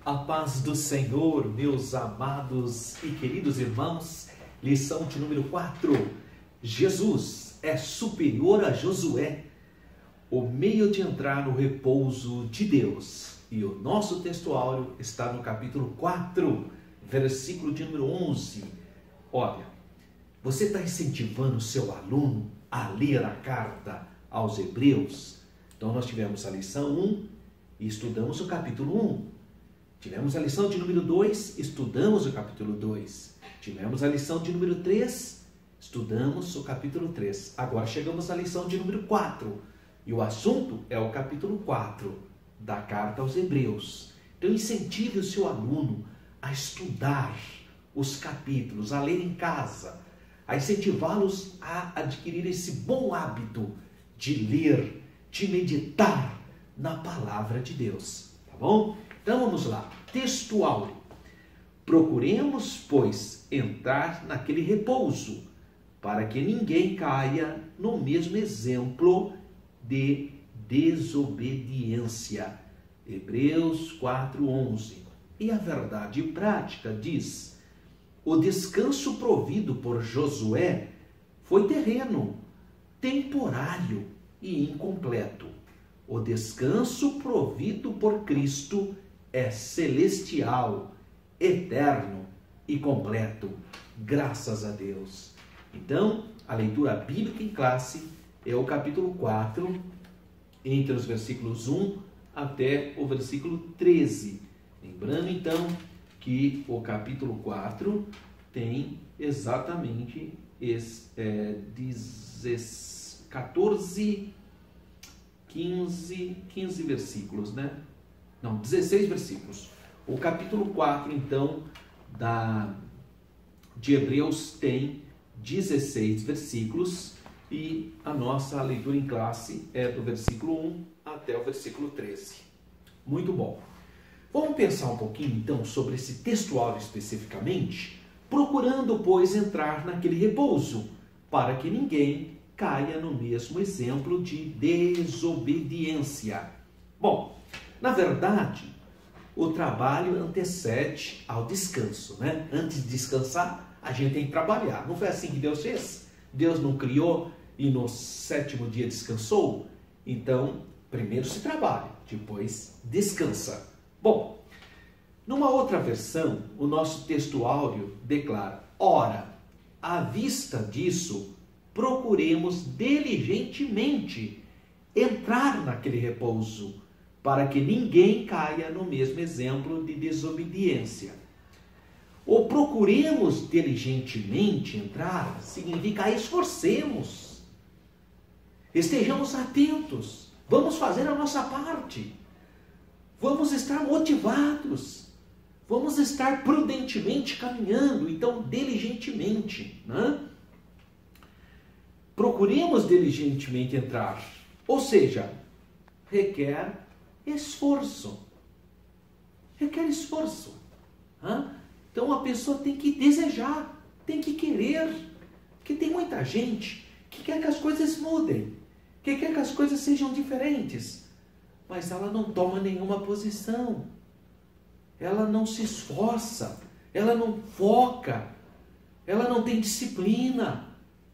A paz do Senhor, meus amados e queridos irmãos, lição de número 4. Jesus é superior a Josué, o meio de entrar no repouso de Deus. E o nosso textuário está no capítulo 4, versículo de número 11. Olha, você está incentivando o seu aluno a ler a carta aos Hebreus? Então nós tivemos a lição 1 e estudamos o capítulo 1. Tivemos a lição de número 2, estudamos o capítulo 2. Tivemos a lição de número 3, estudamos o capítulo 3. Agora chegamos à lição de número 4. E o assunto é o capítulo 4 da carta aos Hebreus. Então incentive o seu aluno a estudar os capítulos, a ler em casa, a incentivá-los a adquirir esse bom hábito de ler, de meditar na palavra de Deus. Tá bom? Então vamos lá, textual. Procuremos, pois, entrar naquele repouso, para que ninguém caia no mesmo exemplo de desobediência. Hebreus 4:11. E a verdade prática diz: o descanso provido por Josué foi terreno, temporário e incompleto. O descanso provido por Cristo é celestial, eterno e completo, graças a Deus. Então, a leitura bíblica em classe é o capítulo 4, entre os versículos 1 até o versículo 13. Lembrando, então, que o capítulo 4 tem exatamente 15 versículos, né? Não, 16 versículos. O capítulo 4, então, de Hebreus tem 16 versículos e a nossa leitura em classe é do versículo 1 até o versículo 13. Muito bom. Vamos pensar um pouquinho, então, sobre esse textual especificamente, procurando, pois, entrar naquele repouso, para que ninguém caia no mesmo exemplo de desobediência. Bom, na verdade, o trabalho antecede ao descanso, né? Antes de descansar, a gente tem que trabalhar. Não foi assim que Deus fez? Deus não criou e no 7º dia descansou? Então, primeiro se trabalha, depois descansa. Bom, numa outra versão, o nosso textuário declara: ora, à vista disso, procuremos diligentemente entrar naquele repouso, para que ninguém caia no mesmo exemplo de desobediência. O procuremos diligentemente entrar significa esforcemos, estejamos atentos, vamos fazer a nossa parte, vamos estar motivados, vamos estar prudentemente caminhando, então diligentemente, né? Procuremos diligentemente entrar, ou seja, requer esforço. Requer esforço. Então a pessoa tem que desejar, tem que querer. Porque tem muita gente que quer que as coisas mudem, que quer que as coisas sejam diferentes, mas ela não toma nenhuma posição. Ela não se esforça, ela não foca, ela não tem disciplina.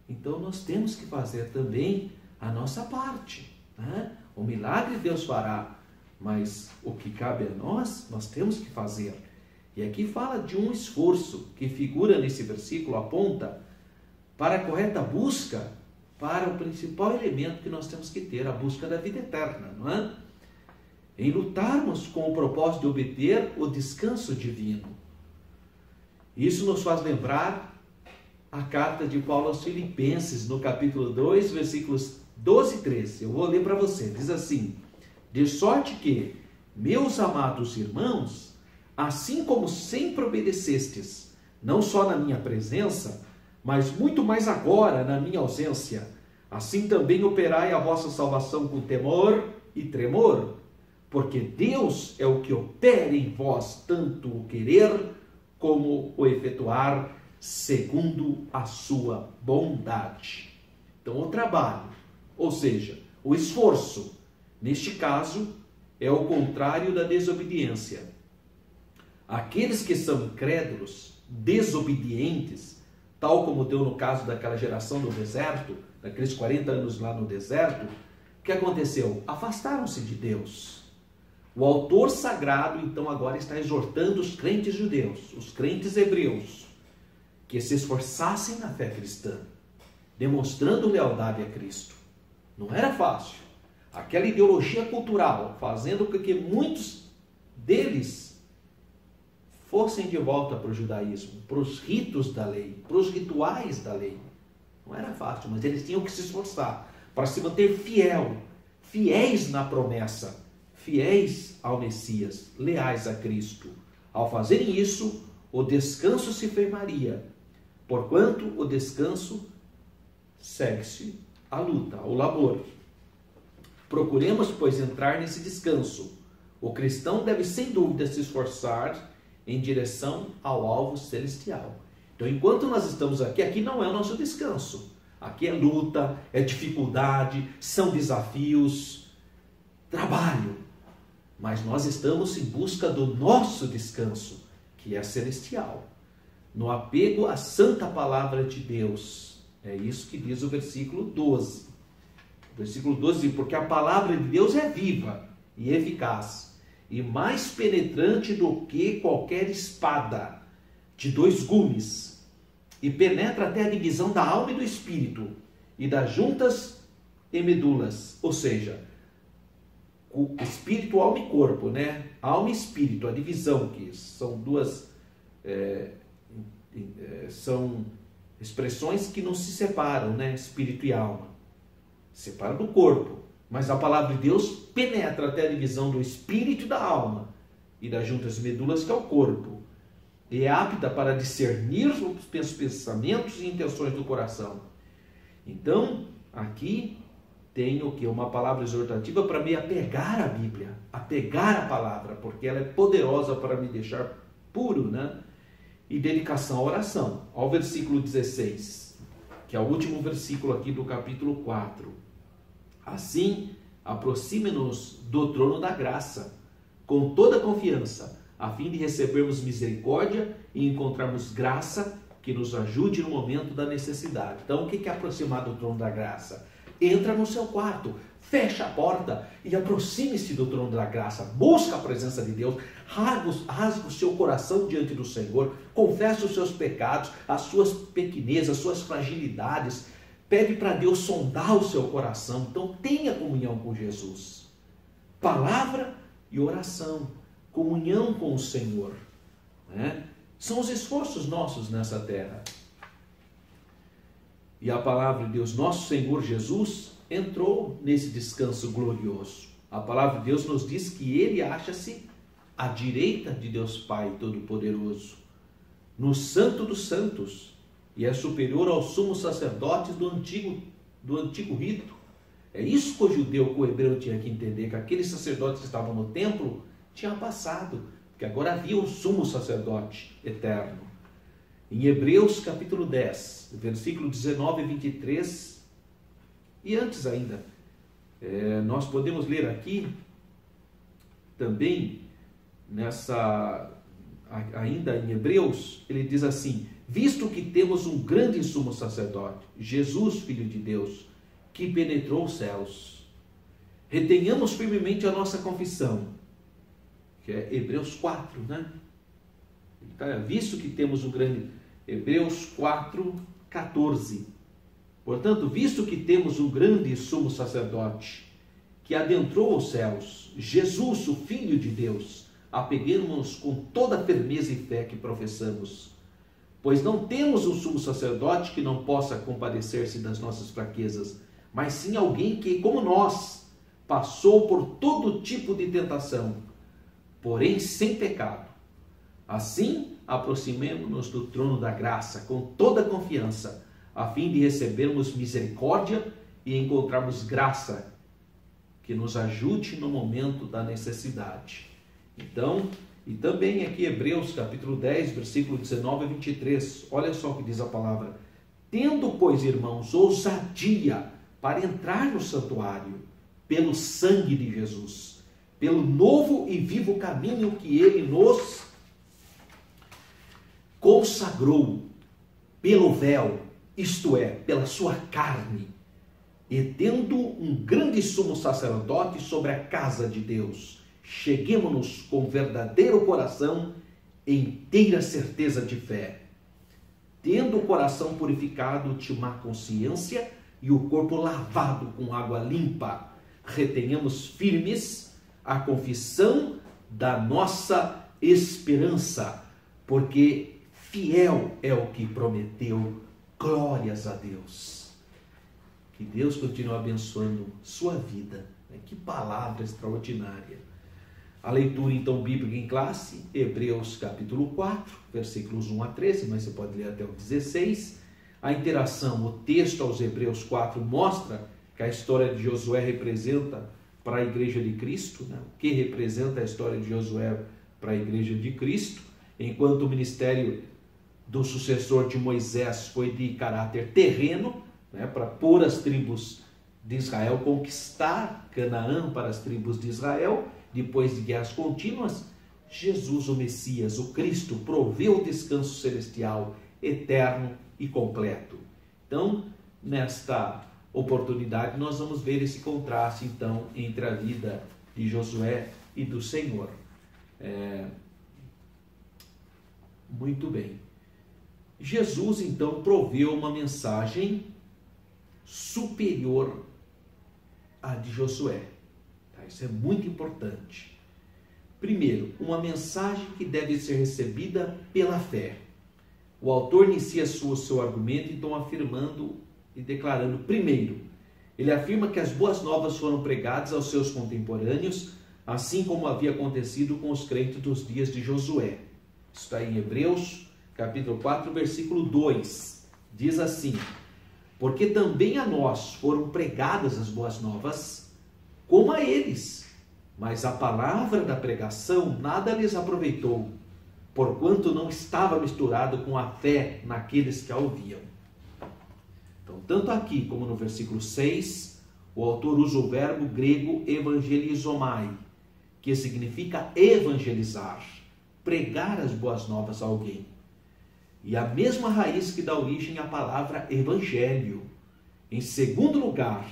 Então nós temos que fazer também a nossa parte, né? O milagre Deus fará, mas o que cabe a nós temos que fazer. E aqui fala de um esforço que figura nesse versículo, aponta para a correta busca, para o principal elemento que nós temos que ter, a busca da vida eterna, não é? Em lutarmos com o propósito de obter o descanso divino. Isso nos faz lembrar a carta de Paulo aos Filipenses, no capítulo 2, versículos 12 e 13. Eu vou ler para você. Diz assim: de sorte que, meus amados irmãos, assim como sempre obedecestes, não só na minha presença, mas muito mais agora na minha ausência, assim também operai a vossa salvação com temor e tremor, porque Deus é o que opera em vós tanto o querer como o efetuar segundo a sua bondade. Então o trabalho, ou seja, o esforço, neste caso, é o contrário da desobediência. Aqueles que são incrédulos, desobedientes, tal como deu no caso daquela geração do deserto, daqueles 40 anos lá no deserto, o que aconteceu? Afastaram-se de Deus. O autor sagrado, então, agora está exortando os crentes judeus, os crentes hebreus, que se esforçassem na fé cristã, demonstrando lealdade a Cristo. Não era fácil. Aquela ideologia cultural fazendo com que muitos deles fossem de volta para o judaísmo, para os ritos da lei, para os rituais da lei. Não era fácil, mas eles tinham que se esforçar para se manter fiéis na promessa, fiéis ao Messias, leais a Cristo. Ao fazerem isso, o descanso se firmaria, porquanto o descanso segue-se a luta, o labor. Procuremos, pois, entrar nesse descanso. O cristão deve, sem dúvida, se esforçar em direção ao alvo celestial. Então, enquanto nós estamos aqui não é o nosso descanso. Aqui é luta, é dificuldade, são desafios, trabalho. Mas nós estamos em busca do nosso descanso, que é celestial. No apego à santa palavra de Deus. É isso que diz o versículo 12. O versículo 12 diz, porque a palavra de Deus é viva e eficaz, e mais penetrante do que qualquer espada de 2 gumes, e penetra até a divisão da alma e do espírito, e das juntas e medulas, ou seja, o espírito, alma e corpo, né? Alma e espírito, a divisão, que são duas, são expressões que não se separam, né? Espírito e alma, separa do corpo. Mas a palavra de Deus penetra até a divisão do espírito e da alma, e das juntas medulas, que é o corpo, e é apta para discernir os pensamentos e intenções do coração. Então, aqui tem o que? Uma palavra exortativa para me apegar à Bíblia, apegar à palavra, porque ela é poderosa para me deixar puro, né? E dedicação à oração. Ao versículo 16, que é o último versículo aqui do capítulo 4. Assim, aproxime-nos do trono da graça, com toda confiança, a fim de recebermos misericórdia e encontrarmos graça que nos ajude no momento da necessidade. Então, o que é aproximar do trono da graça? Entra no seu quarto, fecha a porta e aproxime-se do trono da graça. Busca a presença de Deus, rasga o seu coração diante do Senhor, confessa os seus pecados, as suas pequenezes, as suas fragilidades. Pede para Deus sondar o seu coração. Então tenha comunhão com Jesus. Palavra e oração. Comunhão com o Senhor. Né? São os esforços nossos nessa terra. E a palavra de Deus, nosso Senhor Jesus, entrou nesse descanso glorioso. A palavra de Deus nos diz que Ele acha-se à direita de Deus Pai Todo-Poderoso, no Santo dos Santos, e é superior aos sumos sacerdotes do antigo rito. É isso que o judeu, que o hebreu tinha que entender, que aqueles sacerdotes que estavam no templo tinham passado, porque agora havia o sumo sacerdote eterno. Em Hebreus capítulo 10, versículo 19 e 23, e antes ainda, nós podemos ler aqui também, ainda em Hebreus, ele diz assim: visto que temos um grande sumo sacerdote, Jesus, Filho de Deus, que penetrou os céus, retenhamos firmemente a nossa confissão, que é Hebreus 4, né? Visto que temos um grande... Hebreus 4, 14. Portanto, visto que temos um grande sumo sacerdote, que adentrou os céus, Jesus, o Filho de Deus, apeguemos-nos com toda a firmeza e fé que professamos, pois não temos um sumo sacerdote que não possa compadecer-se das nossas fraquezas, mas sim alguém que, como nós, passou por todo tipo de tentação, porém sem pecado. Assim, aproximemo-nos do trono da graça com toda a confiança, a fim de recebermos misericórdia e encontrarmos graça que nos ajude no momento da necessidade. Então, e também aqui Hebreus capítulo 10, versículo 19 a 23, olha só o que diz a palavra: tendo, pois, irmãos, ousadia para entrar no santuário, pelo sangue de Jesus, pelo novo e vivo caminho que Ele nos consagrou pelo véu, isto é, pela sua carne, e tendo um grande sumo sacerdote sobre a casa de Deus, cheguemo-nos com verdadeiro coração, inteira certeza de fé, tendo o coração purificado de má consciência e o corpo lavado com água limpa, retenhamos firmes a confissão da nossa esperança, porque fiel é o que prometeu. Glórias a Deus. Que Deus continue abençoando sua vida. Que palavra extraordinária. A leitura então bíblica em classe, Hebreus capítulo 4, versículos 1 a 13, mas você pode ler até o 16. A interação, o texto aos Hebreus 4 mostra que a história de Josué representa para a igreja de Cristo, né? O que representa a história de Josué para a igreja de Cristo, enquanto o ministério do sucessor de Moisés foi de caráter terreno, né? Para pôr as tribos de Israel, conquistar Canaã para as tribos de Israel, depois de guerras contínuas. Jesus, o Messias, o Cristo, proveu o descanso celestial, eterno e completo. Então, nesta oportunidade, nós vamos ver esse contraste, então, entre a vida de Josué e do Senhor. Muito bem. Jesus, então, proveu uma mensagem superior à de Josué. Isso é muito importante. Primeiro, uma mensagem que deve ser recebida pela fé. O autor inicia seu argumento, então, afirmando e declarando, primeiro, ele afirma que as boas novas foram pregadas aos seus contemporâneos, assim como havia acontecido com os crentes dos dias de Josué. Isso está em Hebreus, capítulo 4, versículo 2. Diz assim: porque também a nós foram pregadas as boas novas, como a eles, mas a palavra da pregação nada lhes aproveitou, porquanto não estava misturado com a fé naqueles que a ouviam. Então, tanto aqui como no versículo 6, o autor usa o verbo grego evangelizomai, que significa evangelizar, pregar as boas novas a alguém. E a mesma raiz que dá origem à palavra evangelho. Em segundo lugar,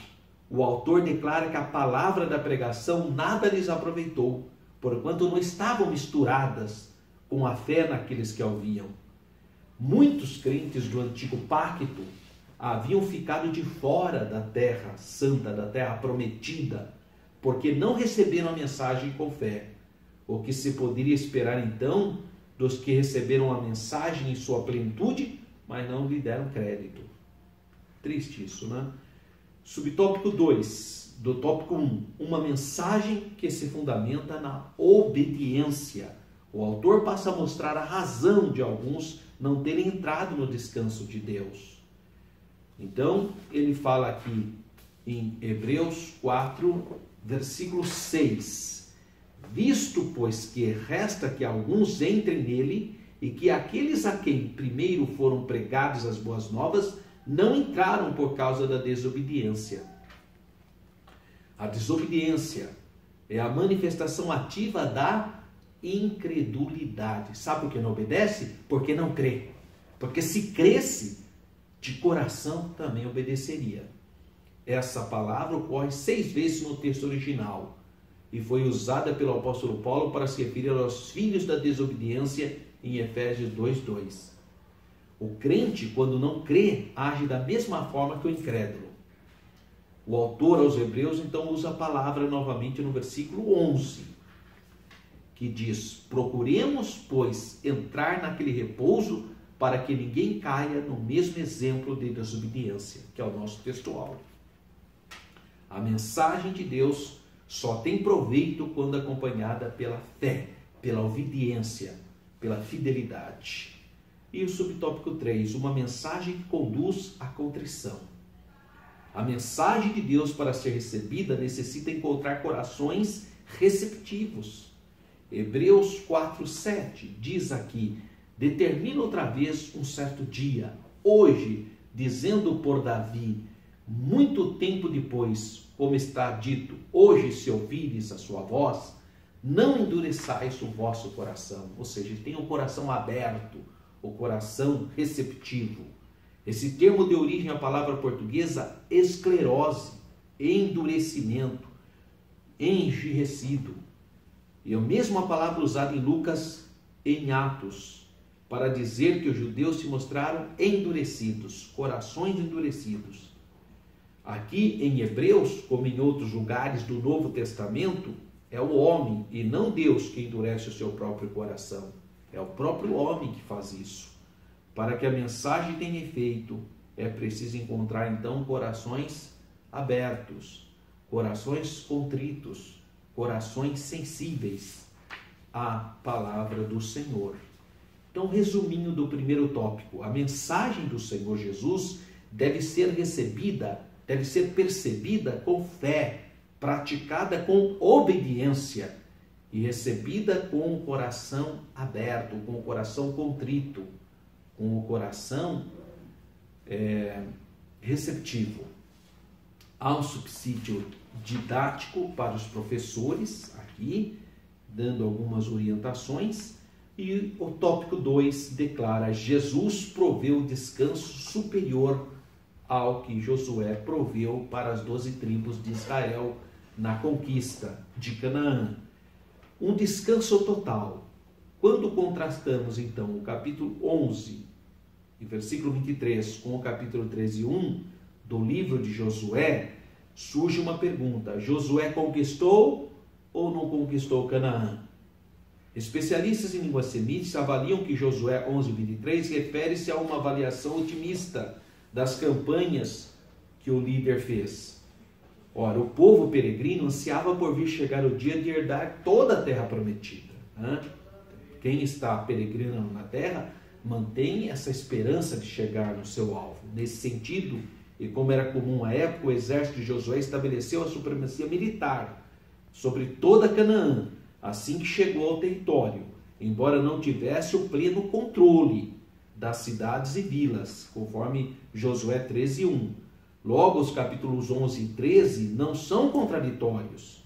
o autor declara que a palavra da pregação nada lhes aproveitou, porquanto não estavam misturadas com a fé naqueles que a ouviam. Muitos crentes do antigo pacto haviam ficado de fora da terra santa, da terra prometida, porque não receberam a mensagem com fé. O que se poderia esperar então dos que receberam a mensagem em sua plenitude, mas não lhe deram crédito. Triste isso, né? Subtópico 2, do tópico 1, uma mensagem que se fundamenta na obediência. O autor passa a mostrar a razão de alguns não terem entrado no descanso de Deus. Então, ele fala aqui em Hebreus 4, versículo 6. Visto, pois, que resta que alguns entrem nele, e que aqueles a quem primeiro foram pregadas as boas novas, não entraram por causa da desobediência. A desobediência é a manifestação ativa da incredulidade. Sabe por que não obedece? Porque não crê. Porque se cresce, de coração também obedeceria. Essa palavra ocorre 6 vezes no texto original e foi usada pelo apóstolo Paulo para se referir aos filhos da desobediência em Efésios 2:2. O crente, quando não crê, age da mesma forma que o incrédulo. O autor aos Hebreus, então, usa a palavra novamente no versículo 11, que diz: procuremos, pois, entrar naquele repouso para que ninguém caia no mesmo exemplo de desobediência, que é o nosso textual. A mensagem de Deus só tem proveito quando acompanhada pela fé, pela obediência, pela fidelidade. E o subtópico 3, uma mensagem que conduz à contrição. A mensagem de Deus, para ser recebida, necessita encontrar corações receptivos. Hebreus 4:7 diz aqui: determina outra vez um certo dia, hoje, dizendo por Davi, muito tempo depois, como está dito, hoje se ouvires a sua voz, não endureçais o vosso coração. Ou seja, tenha o coração aberto, o coração receptivo. Esse termo deu origem à palavra portuguesa esclerose, endurecimento, enrijecido. E a mesma palavra usada em Lucas, em Atos, para dizer que os judeus se mostraram endurecidos, corações endurecidos. Aqui em Hebreus, como em outros lugares do Novo Testamento, é o homem e não Deus que endurece o seu próprio coração. É o próprio homem que faz isso. Para que a mensagem tenha efeito, é preciso encontrar então corações abertos, corações contritos, corações sensíveis à palavra do Senhor. Então, resuminho do primeiro tópico, a mensagem do Senhor Jesus deve ser recebida, deve ser percebida com fé, praticada com obediência e recebida com o coração aberto, com o coração contrito, com o coração receptivo. Há um subsídio didático para os professores, aqui, dando algumas orientações, e o tópico 2 declara: Jesus proveu descanso superior ao que Josué proveu para as 12 tribos de Israel na conquista de Canaã. Um descanso total. Quando contrastamos, então, o capítulo 11, e versículo 23, com o capítulo 13 e 1 do livro de Josué, surge uma pergunta: Josué conquistou ou não conquistou Canaã? Especialistas em língua semítica avaliam que Josué 11:23 refere-se a uma avaliação otimista das campanhas que o líder fez. Ora, o povo peregrino ansiava por vir chegar o dia de herdar toda a terra prometida. Quem está peregrinando na terra mantém essa esperança de chegar no seu alvo. Nesse sentido, e como era comum à época, o exército de Josué estabeleceu a supremacia militar sobre toda Canaã, assim que chegou ao território, embora não tivesse o pleno controle das cidades e vilas, conforme Josué 13:1. Logo, os capítulos 11 e 13 não são contraditórios.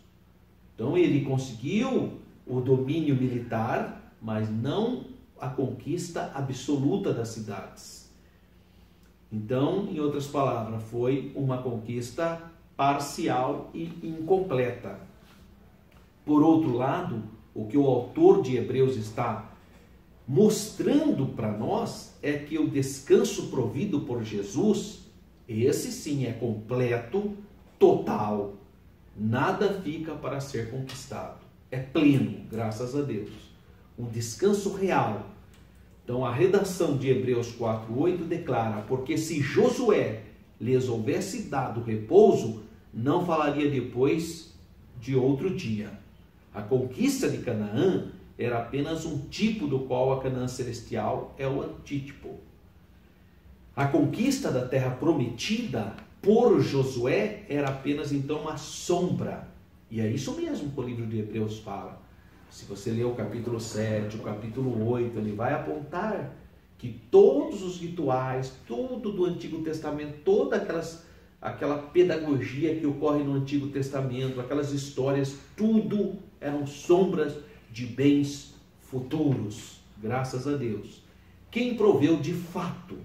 Então, ele conseguiu o domínio militar, mas não a conquista absoluta das cidades. Então, em outras palavras, foi uma conquista parcial e incompleta. Por outro lado, o que o autor de Hebreus está mostrando para nós é que o descanso provido por Jesus, esse sim é completo, total. Nada fica para ser conquistado. É pleno, graças a Deus. Um descanso real. Então a redação de Hebreus 4:8 declara: porque se Josué lhes houvesse dado repouso, não falaria depois de outro dia. A conquista de Canaã era apenas um tipo do qual a Canaã celestial é o antítipo. A conquista da terra prometida por Josué era apenas então uma sombra. E é isso mesmo que o livro de Hebreus fala. Se você ler o capítulo 7, o capítulo 8, ele vai apontar que todos os rituais, tudo do Antigo Testamento, toda aquela pedagogia que ocorre no Antigo Testamento, aquelas histórias, tudo eram sombras de bens futuros, graças a Deus. Quem proveu de fato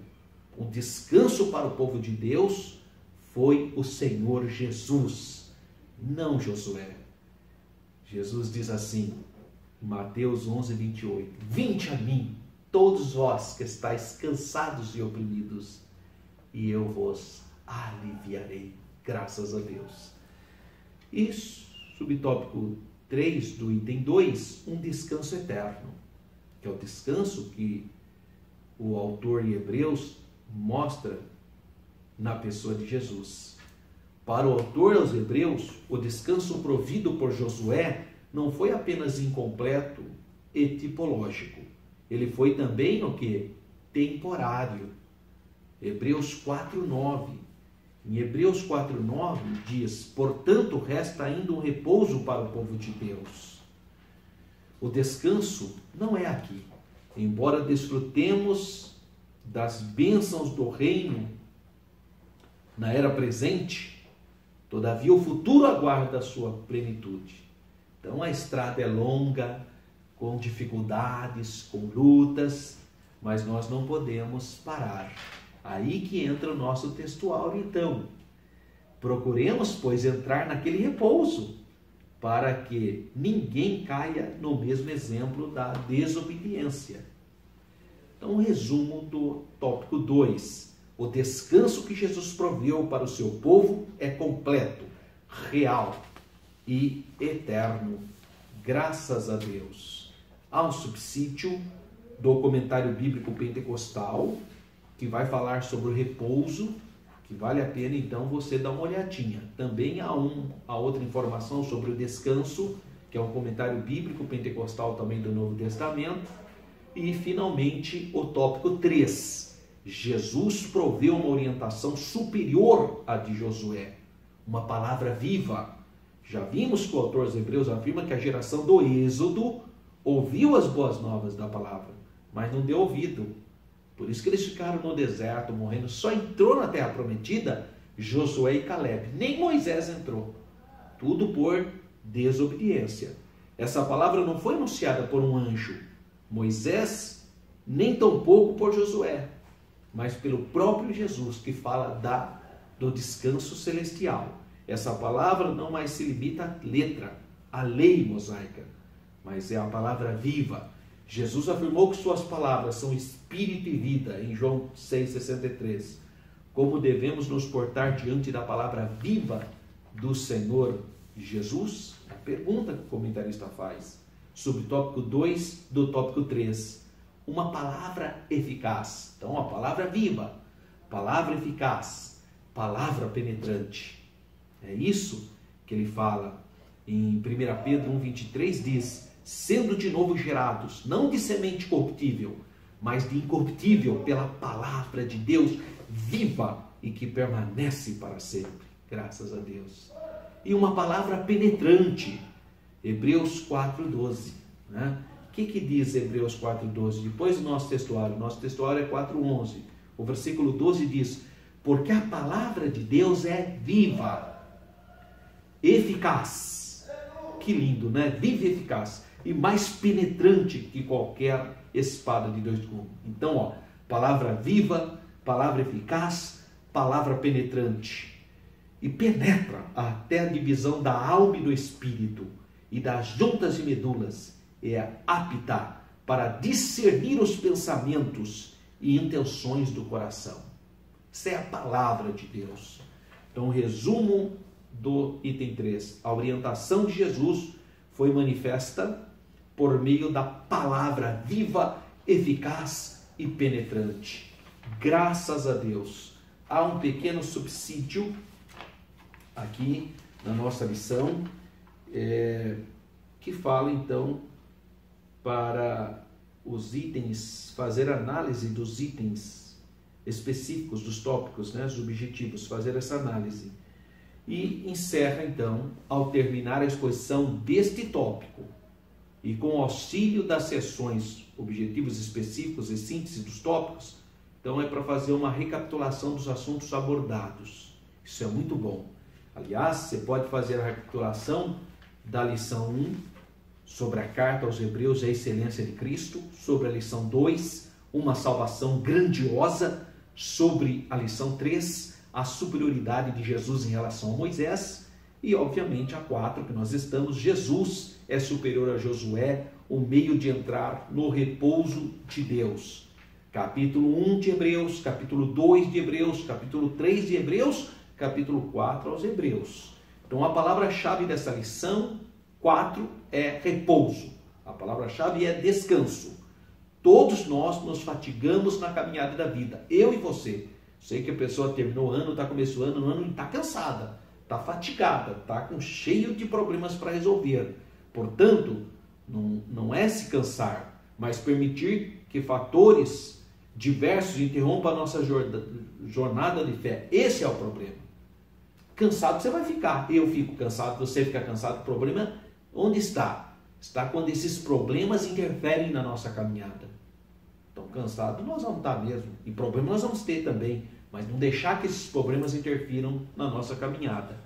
um descanso para o povo de Deus foi o Senhor Jesus, não Josué. Jesus diz assim, em Mateus 11:28, vinde a mim, todos vós que estáis cansados e oprimidos, e eu vos aliviarei, graças a Deus. Isso, subtópico 3 do item 2, um descanso eterno, que é o descanso que o autor de Hebreus mostra na pessoa de Jesus. Para o autor aos Hebreus, o descanso provido por Josué não foi apenas incompleto e tipológico. Ele foi também o que? Temporário. Hebreus 4:9. Em Hebreus 4:9 diz, portanto, resta ainda um repouso para o povo de Deus. O descanso não é aqui. Embora desfrutemos das bênçãos do reino na era presente, todavia o futuro aguarda a sua plenitude. Então a estrada é longa, com dificuldades, com lutas, mas nós não podemos parar. Aí que entra o nosso textual, então. Procuremos, pois, entrar naquele repouso, para que ninguém caia no mesmo exemplo da desobediência. Então, o resumo do tópico 2. O descanso que Jesus proveu para o seu povo é completo, real e eterno. Graças a Deus. Há um subsídio do comentário bíblico pentecostal, que vai falar sobre o repouso, que vale a pena então você dar uma olhadinha. Também há outra informação sobre o descanso, que é um comentário bíblico pentecostal também do Novo Testamento. E finalmente o tópico 3. Jesus proveu uma orientação superior à de Josué, uma palavra viva. Já vimos que o autor aos Hebreus afirma que a geração do Êxodo ouviu as boas novas da palavra, mas não deu ouvido. Por isso que eles ficaram no deserto, morrendo. Só entrou na terra prometida Josué e Caleb. Nem Moisés entrou. Tudo por desobediência. Essa palavra não foi anunciada por um anjo, Moisés, nem tampouco por Josué, mas pelo próprio Jesus, que fala do descanso celestial. Essa palavra não mais se limita à letra, à lei mosaica, mas é a palavra viva. Jesus afirmou que suas palavras são espírito e vida, em João 6,63. Como devemos nos portar diante da palavra viva do Senhor Jesus? A pergunta que o comentarista faz. Subtópico 2 do tópico 3. Uma palavra eficaz. Então, a palavra viva, palavra eficaz, palavra penetrante. É isso que ele fala em 1 Pedro 1,23, diz: sendo de novo gerados, não de semente corruptível, mas de incorruptível, pela palavra de Deus viva e que permanece para sempre. Graças a Deus. E uma palavra penetrante, Hebreus 4,12. Né? O que diz Hebreus 4,12? Depois do nosso textuário é 4,11. O versículo 12 diz: porque a palavra de Deus é viva, eficaz. Que lindo, né? Viva e eficaz. E mais penetrante que qualquer espada de dois gumes. Então, palavra viva, palavra eficaz, palavra penetrante. E penetra até a divisão da alma e do espírito, e das juntas e medulas, é apta para discernir os pensamentos e intenções do coração. Essa é a palavra de Deus. Então, resumo do item 3. A orientação de Jesus foi manifesta por meio da palavra viva, eficaz e penetrante. Graças a Deus. Há um pequeno subsídio aqui na nossa lição, que fala então para os itens, fazer análise dos itens específicos, dos tópicos, né, os objetivos, fazer essa análise. E encerra então, ao terminar a exposição deste tópico, e com o auxílio das sessões objetivos específicos e síntese dos tópicos, então é para fazer uma recapitulação dos assuntos abordados. Isso é muito bom. Aliás, você pode fazer a recapitulação da lição 1, sobre a carta aos Hebreus e a excelência de Cristo, sobre a lição 2, uma salvação grandiosa, sobre a lição 3, a superioridade de Jesus em relação a Moisés, e obviamente a 4, que nós estamos, Jesus é superior a Josué, o meio de entrar no repouso de Deus. Capítulo 1 de Hebreus, capítulo 2 de Hebreus, capítulo 3 de Hebreus, capítulo 4 aos Hebreus. Então a palavra-chave dessa lição 4 é repouso. A palavra-chave é descanso. Todos nós nos fatigamos na caminhada da vida. Eu e você. Sei que a pessoa terminou o ano, está começando o ano e está cansada, está fatigada, está cheio de problemas para resolver. Portanto, não é se cansar, mas permitir que fatores diversos interrompam a nossa jornada de fé. Esse é o problema. Cansado você vai ficar. Eu fico cansado, você fica cansado. O problema onde está? Está quando esses problemas interferem na nossa caminhada. Então, cansado nós vamos estar mesmo. E problema nós vamos ter também. Mas não deixar que esses problemas interfiram na nossa caminhada.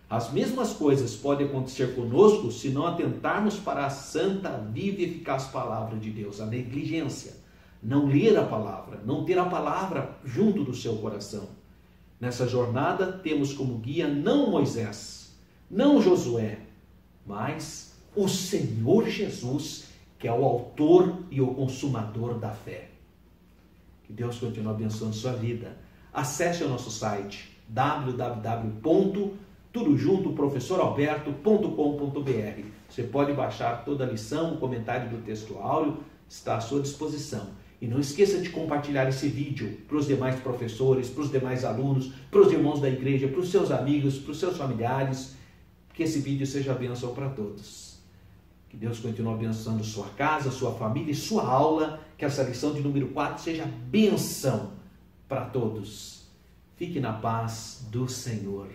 As mesmas coisas podem acontecer conosco se não atentarmos para a santa, viva e eficaz palavra de Deus. A negligência, não ler a palavra, não ter a palavra junto do seu coração. Nessa jornada temos como guia não Moisés, não Josué, mas o Senhor Jesus, que é o autor e o consumador da fé. Que Deus continue abençoando sua vida. Acesse o nosso site www.tudojuntoprofessoralberto.com.br. Você pode baixar toda a lição, o comentário do texto áudio está à sua disposição. E não esqueça de compartilhar esse vídeo para os demais professores, para os demais alunos, para os irmãos da igreja, para os seus amigos, para os seus familiares. Que esse vídeo seja bênção para todos. Que Deus continue abençoando sua casa, sua família e sua aula. Que essa lição de número 4 seja bênção para todos. Fique na paz do Senhor.